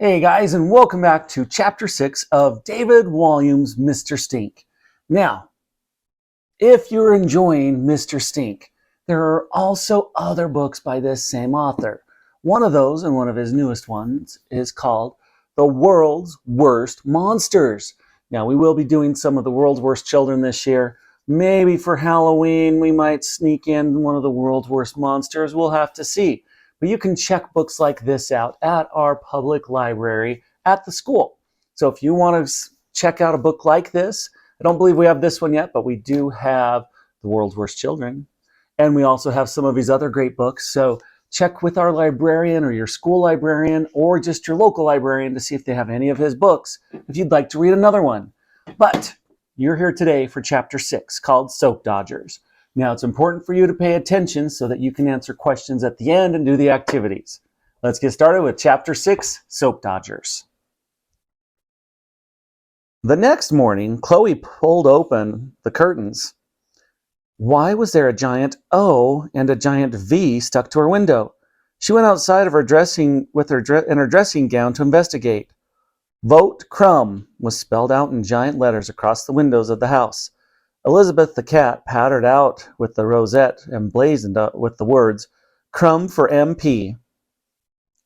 Hey guys, and welcome back to Chapter 6 of David Walliams' Mr. Stink. Now, if you're enjoying Mr. Stink, there are also other books by this same author. One of those, and one of his newest ones, is called The World's Worst Monsters. Now, we will be doing some of the world's worst children this year. Maybe for Halloween, we might sneak in one of the world's worst monsters. We'll have to see. But you can check books like this out at our public library at the school. So if you want to check out a book like this, I don't believe we have this one yet, but we do have The World's Worst Children. And we also have some of these other great books. So check with our librarian or your school librarian or just your local librarian to see if they have any of his books, if you'd like to read another one. But you're here today for Chapter 6 called Soap Dodgers. Now, it's important for you to pay attention so that you can answer questions at the end and do the activities. Let's get started with Chapter 6, Soap Dodgers. The next morning, Chloe pulled open the curtains. Why was there a giant O and a giant V stuck to her window? She went outside of her dressing in her dressing gown to investigate. Vote Crumb was spelled out in giant letters across the windows of the house. Elizabeth the cat pattered out with the rosette emblazoned with the words, Crumb for MP,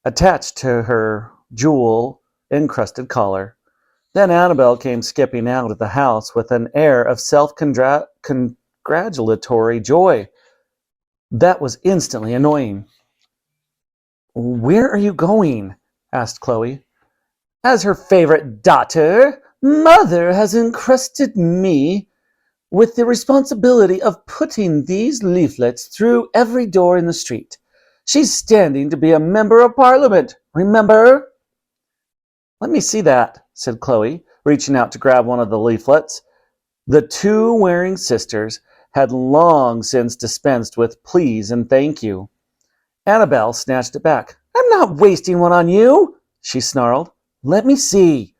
attached to her jewel-encrusted collar. Then Annabelle came skipping out of the house with an air of self-congratulatory joy. That was instantly annoying. Where are you going? Asked Chloe. As her favorite daughter, Mother has entrusted me with the responsibility of putting these leaflets through every door in the street. She's standing to be a member of Parliament, remember? Let me see that, said Chloe, reaching out to grab one of the leaflets. The two Waring sisters had long since dispensed with please and thank you. Annabelle snatched it back. I'm not wasting one on you, she snarled. Let me see.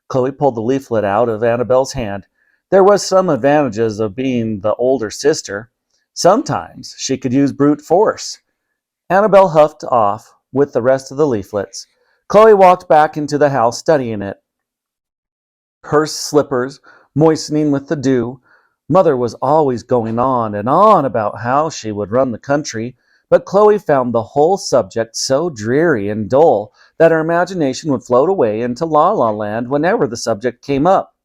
Chloe pulled the leaflet out of Annabelle's hand. There was some advantages of being the older sister. Sometimes she could use brute force. Annabelle huffed off with the rest of the leaflets. Chloe walked back into the house studying it. Her slippers moistening with the dew. Mother was always going on and on about how she would run the country, but Chloe found the whole subject so dreary and dull that her imagination would float away into La La Land whenever the subject came up.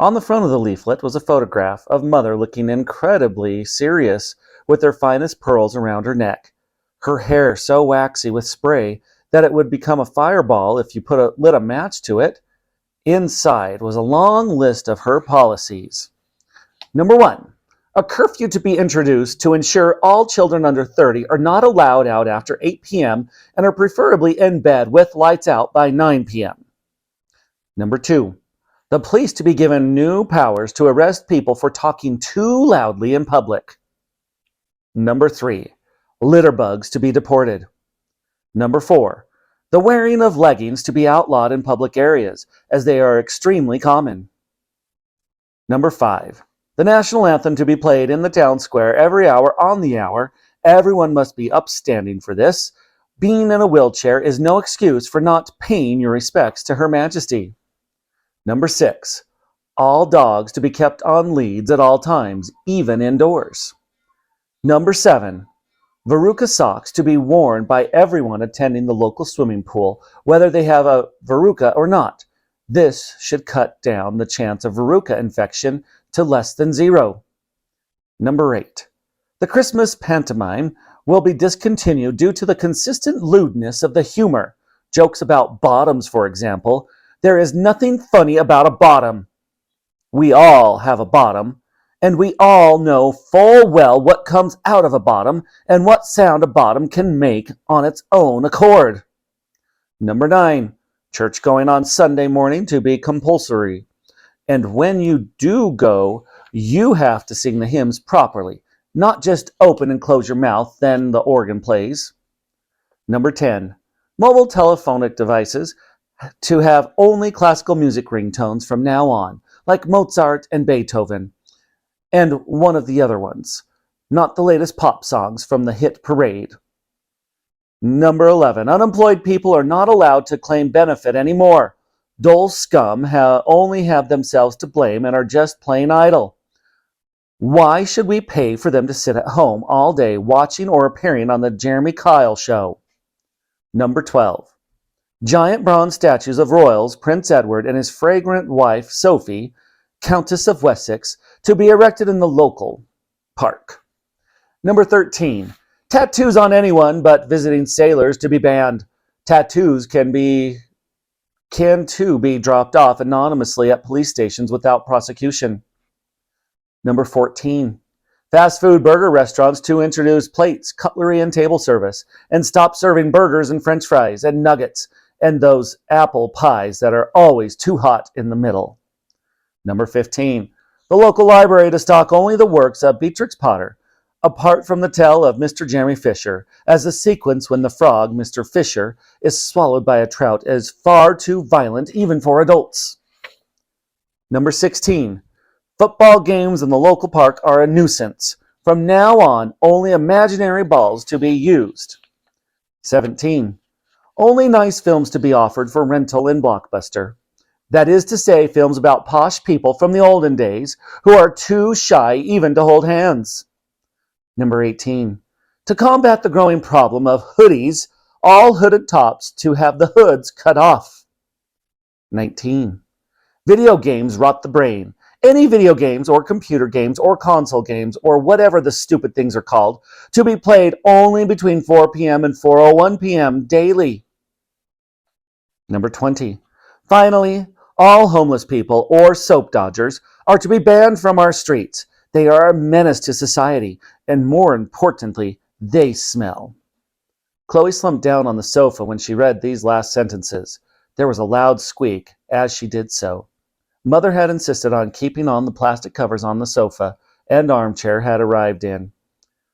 On the front of the leaflet was a photograph of Mother looking incredibly serious with her finest pearls around her neck, her hair so waxy with spray that it would become a fireball if you lit a match to it. Inside was a long list of her policies. Number 1, a curfew to be introduced to ensure all children under 30 are not allowed out after 8 p.m. and are preferably in bed with lights out by 9 p.m. Number 2, the police to be given new powers to arrest people for talking too loudly in public. Number 3, litter bugs to be deported. Number 4, the wearing of leggings to be outlawed in public areas, as they are extremely common. Number 5, the national anthem to be played in the town square every hour on the hour. Everyone must be upstanding for this. Being in a wheelchair is no excuse for not paying your respects to Her Majesty. Number 6, all dogs to be kept on leads at all times, even indoors. Number 7, Veruca socks to be worn by everyone attending the local swimming pool, whether they have a Veruca or not. This should cut down the chance of Veruca infection to less than 0. Number 8, the Christmas pantomime will be discontinued due to the consistent lewdness of the humor. Jokes about bottoms, for example. There is nothing funny about a bottom. We all have a bottom, and we all know full well what comes out of a bottom and what sound a bottom can make on its own accord. Number 9, church going on Sunday morning to be compulsory. And when you do go, you have to sing the hymns properly, not just open and close your mouth, then the organ plays. Number 10, mobile telephonic devices to have only classical music ringtones from now on, like Mozart and Beethoven, and one of the other ones, not the latest pop songs from the hit parade. Number 11. Unemployed people are not allowed to claim benefit anymore. Dull scum only have themselves to blame and are just plain idle. Why should we pay for them to sit at home all day watching or appearing on the Jeremy Kyle show? Number 12. Giant bronze statues of royals Prince Edward and his fragrant wife Sophie, Countess of Wessex, to be erected in the local park. Number 13. Tattoos on anyone but visiting sailors to be banned. Tattoos can too be dropped off anonymously at police stations without prosecution. Number 14. Fast food burger restaurants to introduce plates, cutlery, and table service, and stop serving burgers and french fries and nuggets and those apple pies that are always too hot in the middle. Number 15. The local library to stock only the works of Beatrix Potter, apart from the tale of Mr. Jeremy Fisher, as the sequence when the frog, Mr. Fisher, is swallowed by a trout is far too violent even for adults. Number 16. Football games in the local park are a nuisance. From now on, only imaginary balls to be used. 17. Only nice films to be offered for rental in Blockbuster. That is to say, films about posh people from the olden days who are too shy even to hold hands. Number 18. To combat the growing problem of hoodies, all hooded tops to have the hoods cut off. 19. Video games rot the brain. Any video games or computer games or console games or whatever the stupid things are called to be played only between 4 p.m. and 4:01 p.m. daily. Number 20. Finally, all homeless people or soap dodgers are to be banned from our streets. They are a menace to society, and more importantly, they smell. Chloe slumped down on the sofa when she read these last sentences. There was a loud squeak as she did so. Mother had insisted on keeping on the plastic covers on the sofa and armchair had arrived in,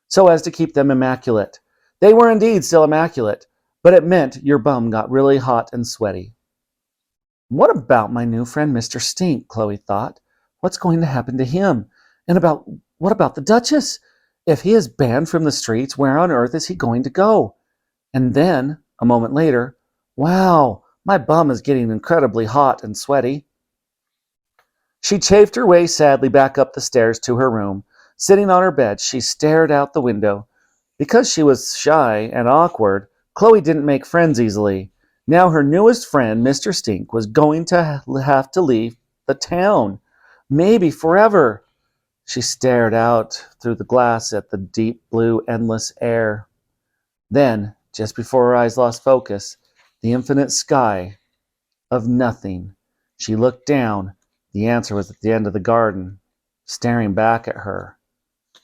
so as to keep them immaculate. They were indeed still immaculate, but it meant your bum got really hot and sweaty. What about my new friend Mr. Stink, Chloe thought. What's going to happen to him? And what about the Duchess? If he is banned from the streets, where on earth is he going to go? And then, a moment later, wow, my bum is getting incredibly hot and sweaty. She chafed her way sadly back up the stairs to her room. Sitting on her bed, she stared out the window. Because she was shy and awkward, Chloe didn't make friends easily. Now her newest friend, Mr. Stink, was going to have to leave the town. Maybe forever. She stared out through the glass at the deep blue, endless air. Then, just before her eyes lost focus, the infinite sky of nothing. She looked down. The answer was at the end of the garden, staring back at her.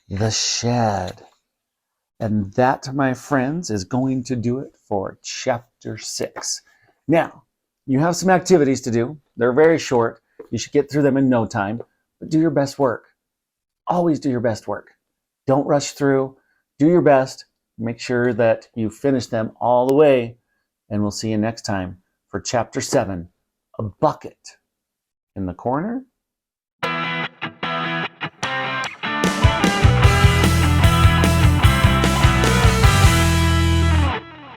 The shed. And that, my friends, is going to do it for Chapter 6. Now, you have some activities to do. They're very short. You should get through them in no time. But do your best work. Always do your best work. Don't rush through. Do your best. Make sure that you finish them all the way. And we'll see you next time for Chapter 7, A Bucket in the Corner